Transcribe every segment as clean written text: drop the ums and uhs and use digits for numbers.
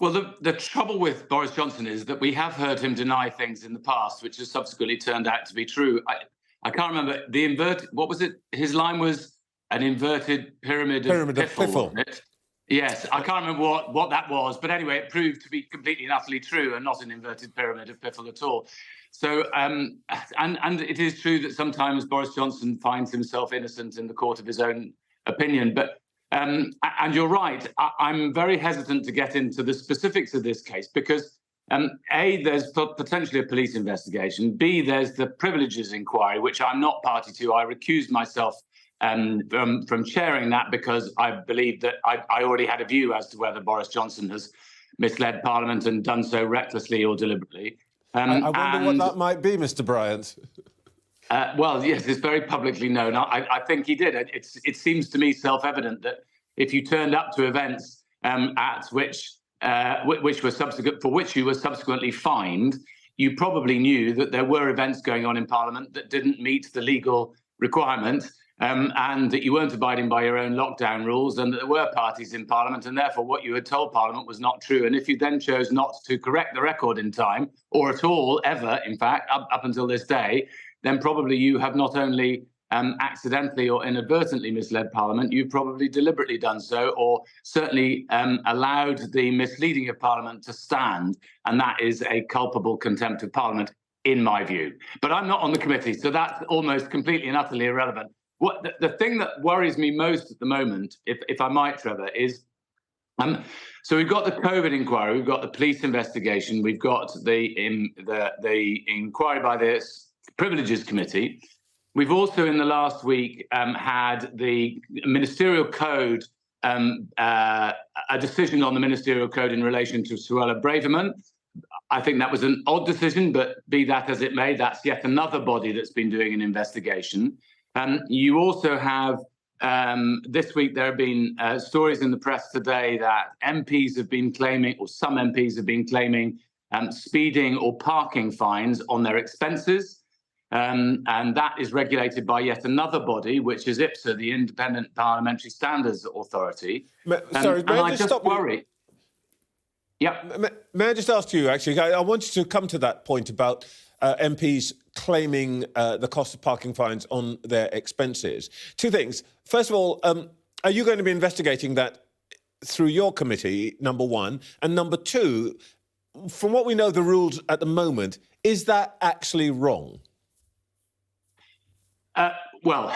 Well, the trouble with Boris Johnson is that we have heard him deny things in the past, which has subsequently turned out to be true. I can't remember the inverted. What was it? His line was an inverted pyramid of Pyramid of piffle, piffle. wasn't it? Yes, I can't remember what that was, but anyway, it proved to be completely and utterly true, and not an inverted pyramid of piffle at all. So, and it is true that sometimes Boris Johnson finds himself innocent in the court of his own opinion, but. And you're right. I'm very hesitant to get into the specifics of this case because, A, there's potentially a police investigation. B, there's the privileges inquiry, which I'm not party to. I recused myself from chairing that because I believe that I already had a view as to whether Boris Johnson has misled Parliament and done so recklessly or deliberately. I wonder what that might be, Mr. Bryant. Well, yes, it's very publicly known. I think he did. It seems to me self-evident that if you turned up to events at which were subsequent for which you were subsequently fined, you probably knew that there were events going on in Parliament that didn't meet the legal requirement, and that you weren't abiding by your own lockdown rules, and that there were parties in Parliament, and therefore what you had told Parliament was not true. And if you then chose not to correct the record in time, or at all, ever, in fact, up until this day, then probably you have not only accidentally or inadvertently misled Parliament, you've probably deliberately done so, or certainly allowed the misleading of Parliament to stand. And that is a culpable contempt of Parliament, in my view. But I'm not on the committee, so that's almost completely and utterly irrelevant. What the thing that worries me most at the moment, if I might, Trevor, is so we've got the COVID inquiry, we've got the police investigation, we've got the inquiry by the Privileges Committee. We've also, in the last week, had the ministerial code, a decision on the ministerial code in relation to Suella Braverman. I think that was an odd decision, but be that as it may, that's yet another body that's been doing an investigation. You also have, this week, there have been stories in the press today that MPs have been claiming, or some MPs have been claiming, speeding or parking fines on their expenses. And that is regulated by yet another body, which is IPSA, the Independent Parliamentary Standards Authority. Sorry, may I just stop worry. you? Yeah. May I just ask you, actually, I want you to come to that point about MPs claiming the cost of parking fines on their expenses. Two things. First of all, are you going to be investigating that through your committee, number one? And number two, from what we know the rules at the moment, is that actually wrong? Well,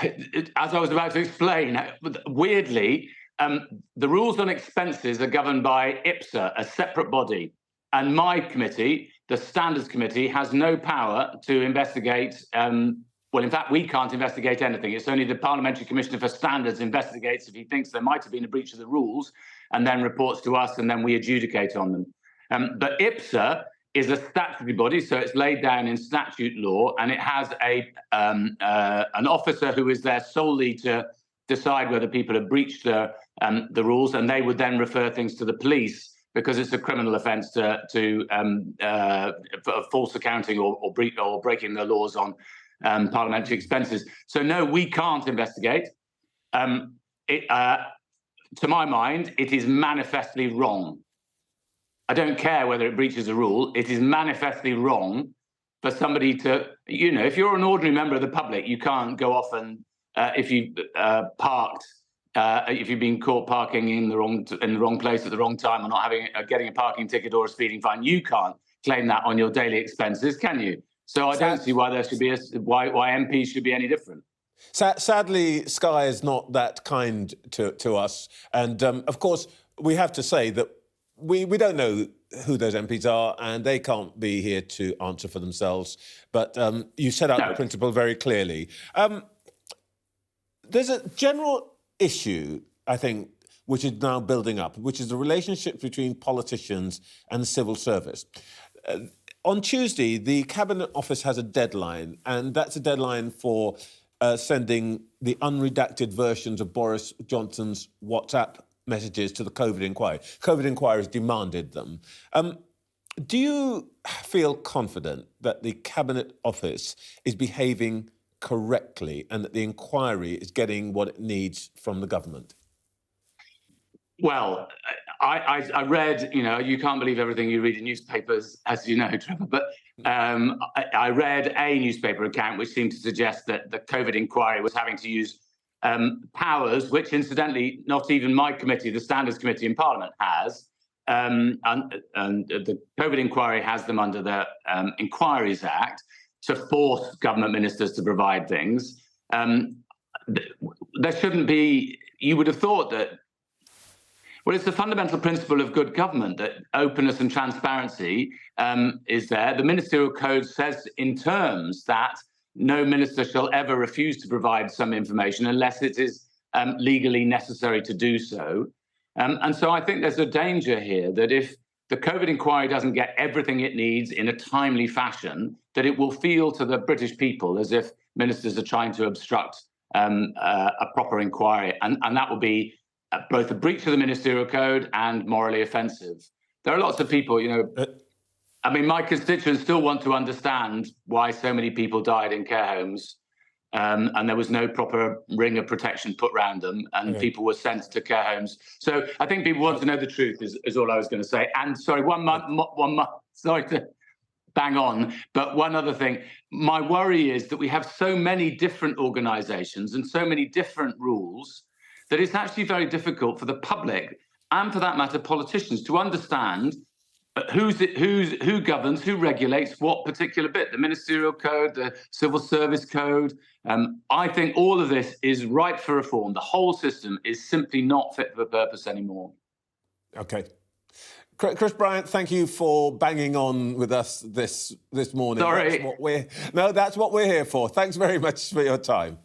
as I was about to explain, weirdly, the rules on expenses are governed by IPSA, a separate body. And my committee, the Standards Committee, has no power to investigate. Well, in fact, we can't investigate anything. It's only the Parliamentary Commissioner for Standards investigates if he thinks there might have been a breach of the rules, and then reports to us, and then we adjudicate on them. But IPSA is a statutory body, so it's laid down in statute law, and it has an officer who is there solely to decide whether people have breached the rules, and they would then refer things to the police because it's a criminal offence to false accounting or breaking the laws on parliamentary expenses. So no, we can't investigate. To my mind, it is manifestly wrong. I don't care whether it breaches a rule. It is manifestly wrong for somebody to, if you're an ordinary member of the public, you can't go off and if you've been caught parking in the wrong place at the wrong time, or not getting a parking ticket or a speeding fine, you can't claim that on your daily expenses, can you? So I don't see why there should be why MPs should be any different. Sadly, Sky is not that kind to us, and of course we have to say that we don't know who those MPs are, and they can't be here to answer for themselves. But you set out the principle very clearly. There's a general issue, I think, which is now building up, which is the relationship between politicians and the civil service. On Tuesday, the Cabinet Office has a deadline, and that's a deadline for sending the unredacted versions of Boris Johnson's WhatsApp messages to the COVID inquiry. COVID inquiry has demanded them. Do you feel confident that the Cabinet Office is behaving correctly and that the inquiry is getting what it needs from the government? Well, I read, you can't believe everything you read in newspapers, as you know, Trevor, but I read a newspaper account which seemed to suggest that the COVID inquiry was having to use powers, which incidentally, not even my committee, the Standards Committee in Parliament, has. And the COVID inquiry has them under the Inquiries Act to force government ministers to provide things. There shouldn't be, you would have thought that, well, it's the fundamental principle of good government that openness and transparency is there. The Ministerial Code says in terms that no minister shall ever refuse to provide some information unless it is legally necessary to do so. And so I think there's a danger here that if the COVID inquiry doesn't get everything it needs in a timely fashion, that it will feel to the British people as if ministers are trying to obstruct a proper inquiry. And that will be both a breach of the Ministerial Code and morally offensive. There are lots of people, I mean, my constituents still want to understand why so many people died in care homes and there was no proper ring of protection put around them and people were sent to care homes. So I think people want to know the truth is all I was going to say. And sorry, one month, sorry to bang on, but one other thing. My worry is that we have so many different organisations and so many different rules that it's actually very difficult for the public and, for that matter, politicians to understand who governs, who regulates what particular bit. The Ministerial Code, the Civil Service Code. I think all of this is ripe for reform. The whole system is simply not fit for purpose anymore. OK. Chris Bryant, thank you for banging on with us this morning. Sorry. That's what we're here for. Thanks very much for your time.